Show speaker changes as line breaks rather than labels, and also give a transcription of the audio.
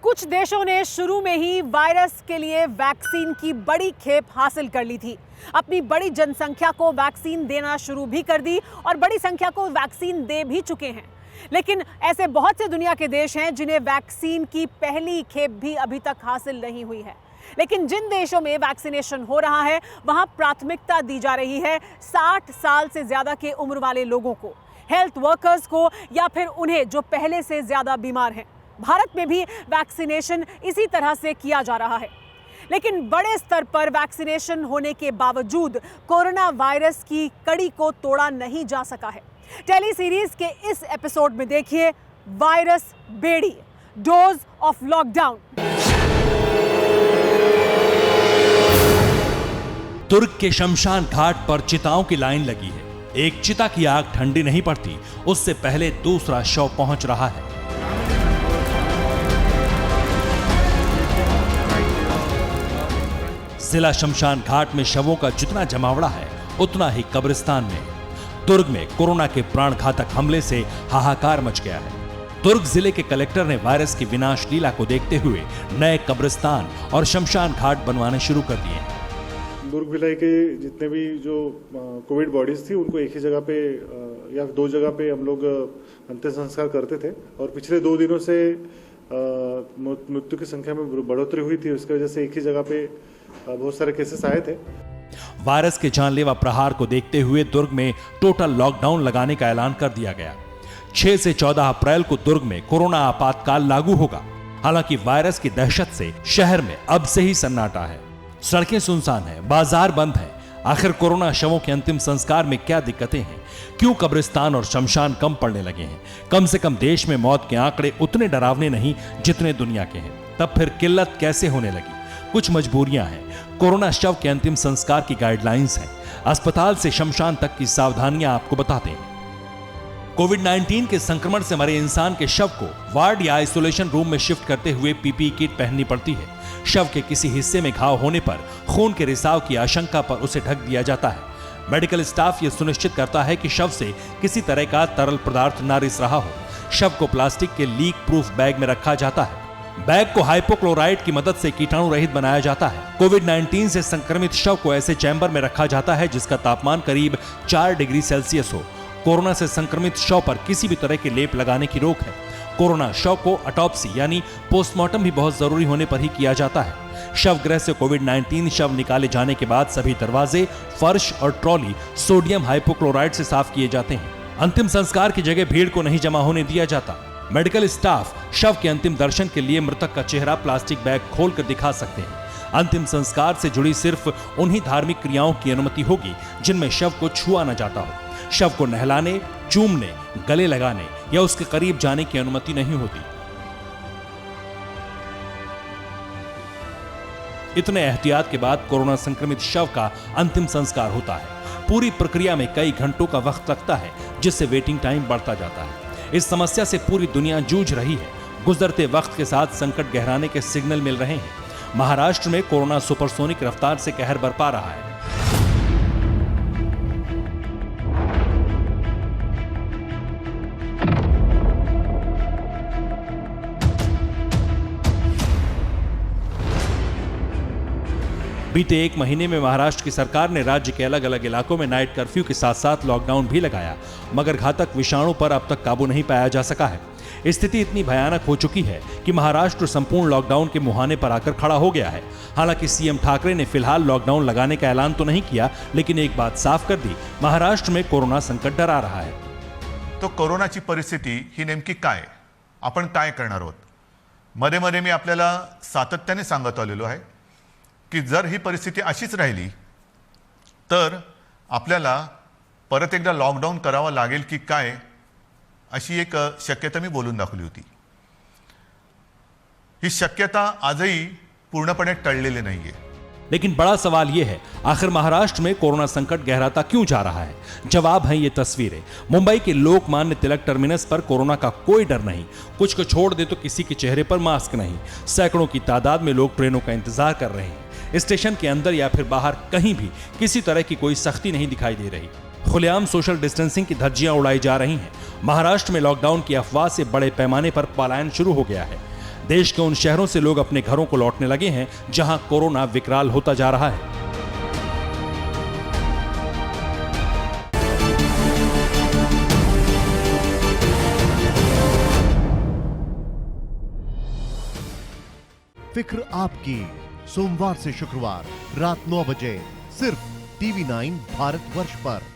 कुछ देशों ने शुरू में ही वायरस के लिए वैक्सीन की बड़ी खेप हासिल कर ली थी। अपनी बड़ी जनसंख्या को वैक्सीन देना शुरू भी कर दी और बड़ी संख्या को वैक्सीन दे भी चुके हैं। लेकिन ऐसे बहुत से दुनिया के देश हैं जिन्हें वैक्सीन की पहली खेप भी अभी तक हासिल नहीं हुई है। लेकिन जिन देशों में वैक्सीनेशन हो रहा है वहां प्राथमिकता दी जा रही है 60 साल से ज्यादा के उम्र वाले लोगों को, हेल्थ वर्कर्स को, या फिर उन्हें जो पहले से ज्यादा बीमार हैं। भारत में भी वैक्सीनेशन इसी तरह से किया जा रहा है। लेकिन बड़े स्तर पर वैक्सीनेशन होने के बावजूद कोरोना वायरस की कड़ी को तोड़ा नहीं जा सका है। टेली सीरीज के इस एपिसोड में देखिए वायरस बेड़ी, डोज ऑफ लॉकडाउन।
तुर्क के शमशान घाट पर चिताओं की लाइन लगी है। एक चिता की आग ठंडी नहीं पड़ती, उससे पहले दूसरा शव पहुंच रहा है। जिला शमशान घाट में शवों का जितना जमावड़ा है उतना ही कब्रिस्तान में। तुर्क में कोरोना के प्राण घातक हमले से हाहाकार मच गया है। तुर्क जिले के कलेक्टर ने वायरस की विनाश लीला को देखते हुए नए कब्रिस्तान और शमशान घाट बनवाने शुरू कर दिए हैं।
दुर्ग भिलाई के जितने भी जो कोविड बॉडीज थी उनको एक ही जगह पे या दो जगह पे हम लोग अंतिम संस्कार करते थे और पिछले 2 दिनों से मृत्यु की संख्या में बढ़ोतरी हुई थी। उसकी वजह से एक ही जगह पे बहुत सारे केसेस आए थे।
वायरस के जानलेवा प्रहार को देखते हुए दुर्ग में टोटल लॉकडाउन लगाने का ऐलान कर दिया गया। 6 से 14 अप्रैल को दुर्ग में कोरोना आपातकाल लागू होगा। हालांकि वायरस की दहशत से शहर में अब से ही सन्नाटा है। सड़कें सुनसान है, बाजार बंद है। आखिर कोरोना शवों के अंतिम संस्कार में क्या दिक्कतें हैं? क्यों कब्रिस्तान और शमशान कम पड़ने लगे हैं? कम से कम देश में मौत के आंकड़े उतने डरावने नहीं जितने दुनिया के हैं। तब फिर किल्लत कैसे होने लगी? कुछ मजबूरियां हैं। कोरोना शव के अंतिम संस्कार की गाइडलाइंस हैं। अस्पताल से शमशान तक की सावधानियां आपको बताते हैं। कोविड-19 के संक्रमण से मरे इंसान के शव को वार्ड या आइसोलेशन रूम में शिफ्ट करते हुए पीपीई किट पहननी पड़ती है। शव के किसी हिस्से में घाव होने पर खून के रिसाव की आशंका पर उसे ढक दिया जाता है। मेडिकल स्टाफ यह सुनिश्चित करता है कि शव से किसी तरह का तरल पदार्थ न रिस रहा हो। शव को प्लास्टिक के लीक प्रूफ बैग में रखा जाता है। बैग को हाइपोक्लोराइड की मदद से कीटाणु रहित बनाया जाता है। कोविड-19 से संक्रमित शव को ऐसे चैम्बर में रखा जाता है जिसका तापमान करीब 4 डिग्री सेल्सियस हो। कोरोना से संक्रमित शव पर किसी भी तरह के लेप लगाने की रोक है। कोरोना शव को ऑटोप्सी यानी पोस्टमार्टम भी बहुत जरूरी होने पर ही किया जाता है। शव गृह से कोविड-19 शव निकाले जाने के बाद सभी दरवाजे, फर्श और ट्रॉली सोडियम हाइपोक्लोराइड से साफ किए जाते हैं। अंतिम संस्कार की जगह भीड़ को नहीं जमा होने दिया जाता। मेडिकल स्टाफ शव के अंतिम दर्शन के लिए मृतक का चेहरा प्लास्टिक बैग खोलकर दिखा सकते हैं। अंतिम संस्कार से जुड़ी सिर्फ उन्हीं धार्मिक क्रियाओं की अनुमति होगी जिनमें शव को छुआ न जाता हो। शव को नहलाने, चूमने, गले लगाने या उसके करीब जाने की अनुमति नहीं होती। इतने एहतियात के बाद कोरोना संक्रमित शव का अंतिम संस्कार होता है। पूरी प्रक्रिया में कई घंटों का वक्त लगता है जिससे वेटिंग टाइम बढ़ता जाता है। इस समस्या से पूरी दुनिया जूझ रही है। गुजरते वक्त के साथ संकट गहराने के सिग्नल मिल रहे हैं। महाराष्ट्र में कोरोना सुपरसोनिक रफ्तार से कहर बरपा रहा है। बीते 1 महीने में महाराष्ट्र की सरकार ने राज्य के अलग अलग इलाकों में नाइट कर्फ्यू के साथ साथ लॉकडाउन भी लगाया, मगर घातक विषाणु पर अब तक काबू नहीं पाया जा सका है। स्थिति इतनी भयानक हो चुकी है कि महाराष्ट्र संपूर्ण लॉकडाउन के मुहाने पर आकर खड़ा हो गया है। हालांकि सीएम ठाकरे ने फिलहाल लॉकडाउन लगाने का ऐलान तो नहीं किया, लेकिन एक बात साफ कर दी, महाराष्ट्र में कोरोना संकट डरा रहा है।
तो कोरोनाची परिस्थिती ही नेमकी काय, आपण काय करणार आहोत? मध्ये मध्ये मी आपल्याला सातत्याने सांगत आलेलो आहे की जर ही परिस्थिती अशीच राहिली तर आपल्याला परत एकदा लॉकडाऊन करावं लागेल की काय, अशी एक शक्यता मी बोलून दाखवली होती। ही शक्यता आजही पूर्णपणे टळलेली नाहीये।
लेकिन बड़ा सवाल यह है, आखिर महाराष्ट्र में कोरोना संकट गहराता क्यों जा रहा है? जवाब है ये तस्वीरें। मुंबई के लोकमान्य तिलक टर्मिनस पर कोरोना का कोई डर नहीं। कुछ को छोड़ दे तो किसी के चेहरे पर मास्क नहीं। सैकड़ों की तादाद में लोग ट्रेनों का इंतजार कर रहे हैं। स्टेशन के अंदर या फिर बाहर कहीं भी किसी तरह की कोई सख्ती नहीं दिखाई दे रही। खुलेआम सोशल डिस्टेंसिंग की धज्जियां उड़ाई जा रही हैं। महाराष्ट्र में लॉकडाउन की अफवाह से बड़े पैमाने पर पलायन शुरू हो गया है। देश के उन शहरों से लोग अपने घरों को लौटने लगे हैं जहां कोरोना विकराल होता जा रहा है।
फिक्र आपकी, सोमवार से शुक्रवार रात 9 बजे सिर्फ TV9 भारतवर्ष पर।